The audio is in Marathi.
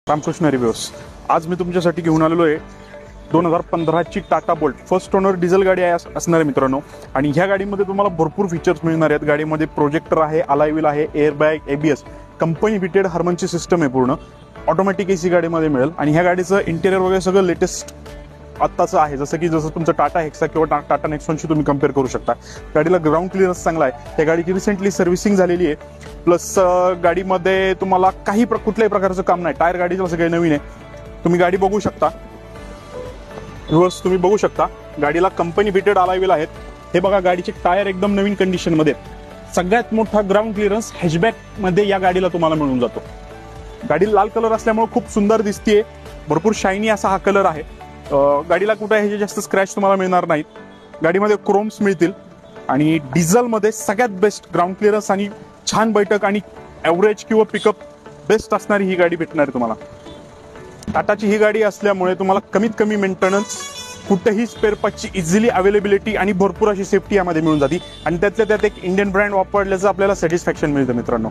रामकृष्ण रिव्ह्यूज। आज मी तुमच्यासाठी घेऊन आलेलो आहे 2015ची Tata Bolt first owner diesel गाडी असणार आहे मित्रांनो। आणि ह्या गाडीमध्ये तुम्हाला भरपूर फीचर्स मिळणार आहेत। गाडीमध्ये प्रोजेक्टर आहे, अलाय व्हील आहे, एअरबॅग, एबीएस, कंपनी फिटेड हार्मनची सिस्टम आहे, पूर्ण ऑटोमॅटिक एसी गाडीमध्ये मिळेल। आणि ह्या गाडीचं इंटेरियर वगैरे सगळं लेटेस्ट आत्ताचं आहे, जसं तुमचं टाटा हेक्सा किंवा टाटा नेक्सॉनशी तुम्ही कम्पेअर करू शकता। गाडीला ग्राउंड क्लिअरन्स चांगला आहे। त्या गाडीची रिसेंटली सर्व्हिसिंग झालेली आहे, प्लस गाडीमध्ये तुम्हाला कुठल्याही प्रकारचं काम नाही। टायर गाडीचं असं काही नवीन आहे, तुम्ही गाडी बघू शकता, व्ह्यूअर्स तुम्ही बघू शकता। गाडीला कंपनी फिटेड अलाय व्हील आहेत। हे बघा, गाडीचे टायर एकदम नवीन कंडिशन मध्ये। सगळ्यात मोठा ग्राउंड क्लिअरन्स हॅचबॅक मध्ये या गाडीला तुम्हाला मिळून जातो। गाडी लाल कलर असल्यामुळे खूप सुंदर दिसते, भरपूर शायनी असा हा कलर आहे। गाडीला कुठे ह्याचे जास्त स्क्रॅच तुम्हाला मिळणार नाहीत। गाडीमध्ये क्रोम्स मिळतील आणि डिझेल मध्ये सगळ्यात बेस्ट ग्राउंड क्लिअरन्स आणि छान बैठक आणि ॲव्हरेज किंवा पिकअप बेस्ट असणारी ही गाडी भेटणार आहे तुम्हाला। टाटाची ही गाडी असल्यामुळे तुम्हाला कमीत कमी मेंटेनन्स, कुठेही स्पेअर पार्टची इझिली अवेलेबिलिटी आणि भरपूर अशी सेफ्टी यामध्ये मिळून जाते। आणि त्यातल्या त्यात एक इंडियन ब्रँड वापरल्याचं आपल्याला सॅटिस्फॅक्शन मिळतं मित्रांनो।